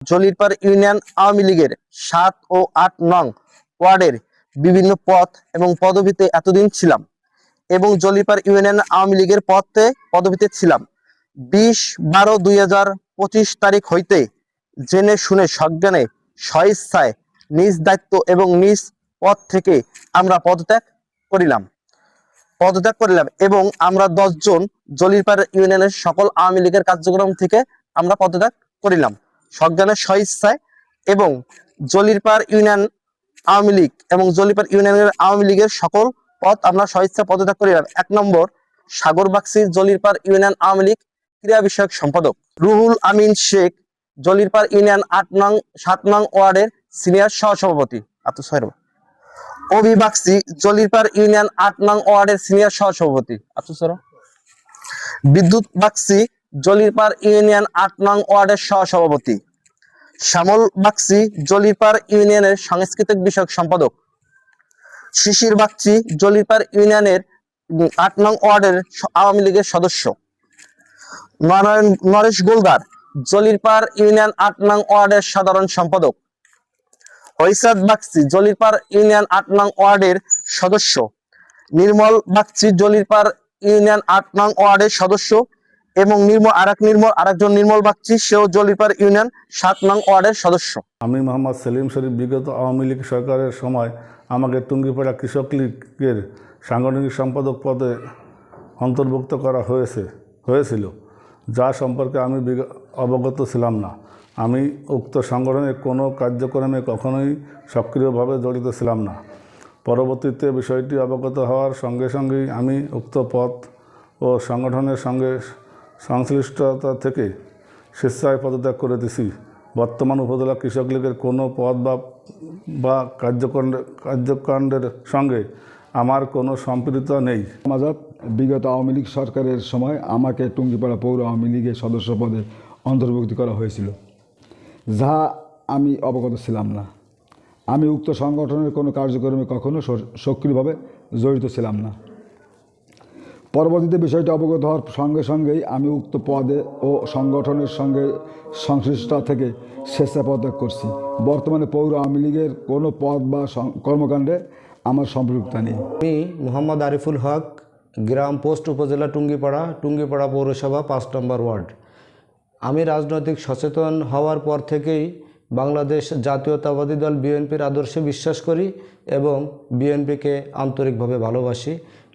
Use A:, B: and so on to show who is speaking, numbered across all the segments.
A: Jalirpar union Awami লীগের ৭ ও ৮ নং ওয়ার্ডের বিভিন্ন পদ এবং পদবিতে এতদিন ছিলাম এবং জলিরপাড় ইউনিয়ন আওয়ামী লীগের পদবিতে ছিলাম। ২০/১২/২০২৫ তারিখ হইতে জেনে শুনে সজ্ঞানে স্বইচ্ছায় নিজ দায়িত্ব এবং নিজ পদ থেকে আমরা পদত্যাগ করিলাম এবং আমরা ১০ জন জলিরপাড় ইউনিয়নের সকল আওয়ামী লীগের কার্যক্রম থেকে আমরা পদত্যাগ করিলাম সজ্ঞানে স্বইচ্ছায়। এবং জলিরপাড় ইউনিয়ন আওয়ামী লীগ এবং জলিরপাড় ইউনিয়নের আওয়ামী লীগের সকল পদ আমরা স্বইচ্ছা পদত্যাগ করিলাম। ১ নম্বর, সাগর বাগচি, জলিরপাড় ইউনিয়ন আওয়ামী লীগ ক্রীড়া বিষয়ক সম্পাদক। রুহুল আমিন শেখ, জলিরপাড় ইউনিয়ন ৭ নং ওয়ার্ডের সিনিয়র সহসভাপতি। অভি বাগচি, জলিরপাড় ইউনিয়ন ৮ নং ওয়ার্ডের সিনিয়র সহসভাপতি। বিদ্যুৎ বাগচি, জলিরপাড় ইউনিয়ন ৮ নং ওয়ার্ডের সহসভাপতি। শ্যামল বাগচি, জলিরপাড় ইউনিয়নের সাংস্কৃতিক বিষয়ক সম্পাদক। শিশির বাগচি, জলিরপাড় ইউনিয়নের ৮ নং ওয়ার্ডের আওয়ামী লীগের সদস্য। নরেশ গোলদার, জলিরপাড় ইউনিয়ন ৮ নং ওয়ার্ডের সাধারণ সম্পাদক। ঐসাদ বাগচি, জলিরপাড় ইউনিয়ন ৮ নং ওয়ার্ডের সদস্য। নির্মল বাগচি, জলিরপাড় ইউনিয়ন ৮ নং ওয়ার্ডের সদস্য এবং আরেকজন নির্মল বাগচি, সেও জলিরপাড় ইউনিয়ন ৭ নং ওয়ার্ডের সদস্য।
B: আমি মোহাম্মদ সেলিম শরীফ বিগত আওয়ামী লীগ সরকারের সময় আমাকে টুঙ্গিপাড়া কৃষক লীগের সাংগঠনিক সম্পাদক পদে অন্তর্ভুক্ত করা হয়েছিল, যা সম্পর্কে আমি অবগত ছিলাম না। আমি উক্ত সংগঠনের কোনো কার্যক্রমে কখনোই সক্রিয়ভাবে জড়িত ছিলাম না। পরবর্তীতে বিষয়টি অবগত হওয়ার সঙ্গে সঙ্গেই আমি উক্ত পদ ও সংগঠনের সঙ্গে সংশ্লিষ্টতা থেকে স্বেচ্ছায় পদত্যাগ করে দিছি। বর্তমান উপজেলা কৃষক লীগের কোনো পদ বা কার্যকাণ্ডের সঙ্গে আমার কোনো সম্পৃক্ততা নেই।
C: বিগত আওয়ামী লীগ সরকারের সময় আমাকে টুঙ্গিপাড়া পৌর আওয়ামী লীগের সদস্য পদে অন্তর্ভুক্তি করা হয়েছিল, যা আমি অবগত ছিলাম না। আমি উক্ত সংগঠনের কোনো কার্যক্রমে কখনো সক্রিয়ভাবে জড়িত ছিলাম না। পরবর্তীতে বিষয়টি অবগত হওয়ার সঙ্গে সঙ্গেই আমি উক্ত পদে ও সংগঠনের সঙ্গে সংশ্লিষ্টতা থেকে স্বেচ্ছায় পদত্যাগ করছি। বর্তমানে পৌর আওয়ামী লীগের কোনো পদ বা কর্মকাণ্ডে আমার সম্পৃক্ততা নেই।
D: আমি মোহাম্মদ আরিফুল হক, গ্রাম পোস্ট, উপজেলা টুঙ্গিপাড়া পৌরসভা ৫ নম্বর ওয়ার্ড। আমি রাজনৈতিক সচেতন হওয়ার পর থেকেই বাংলাদেশ জাতীয়তাবাদী দল বিএনপির আদর্শে বিশ্বাস করি এবং বিএনপিকে আন্তরিকভাবে ভালোবাসি।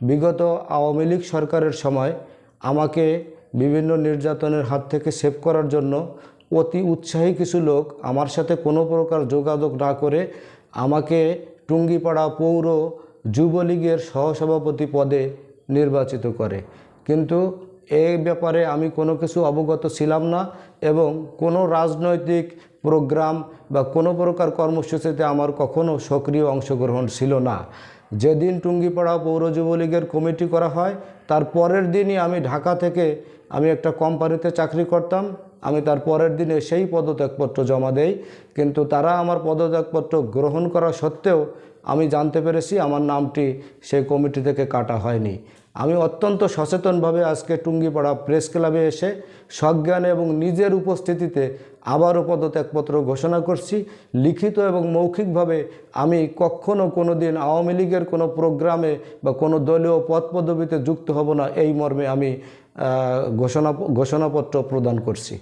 D: বিগত আওয়ামী লীগ সরকারের সময় আমাকে বিভিন্ন নির্যাতনের হাত থেকে সেভ করার জন্য অতি উৎসাহী কিছু লোক আমার সাথে কোনো প্রকার যোগাযোগ না করে আমাকে টুঙ্গিপাড়া পৌর যুবলীগের সহসভাপতি পদে নির্বাচিত করে, কিন্তু এই ব্যাপারে আমি কোনো কিছু অবগত ছিলাম না এবং কোনো রাজনৈতিক প্রোগ্রাম বা কোনো প্রকার কর্মসূচিতে আমার কখনো সক্রিয় অংশগ্রহণ ছিল না। যেদিন টুঙ্গিপাড়া পৌর যুবলীগের কমিটি করা হয় তার পরের দিনই আমি ঢাকা থেকে আমি একটা কোম্পানিতে চাকরি করতাম। আমি তার পরের দিনে সেই পদত্যাগপত্র জমা দেই, কিন্তু তারা আমার পদত্যাগপত্র গ্রহণ করা সত্ত্বেও আমি জানতে পেরেছি আমার নামটি সেই কমিটি থেকে কাটা হয়নি। আমি অত্যন্ত সচেতনভাবে আজকে টুঙ্গিপাড়া প্রেস ক্লাবে এসে সজ্ঞানে এবং নিজের উপস্থিতিতে আবারও পদত্যাগপত্র ঘোষণা করছি। লিখিত এবং মৌখিকভাবে আমি কখনো কোনো দিন আওয়ামী লীগের কোনো প্রোগ্রামে বা কোনো দলীয় পদপদবিতে যুক্ত হব না, এই মর্মে আমি ঘোষণাপত্র প্রদান করছি।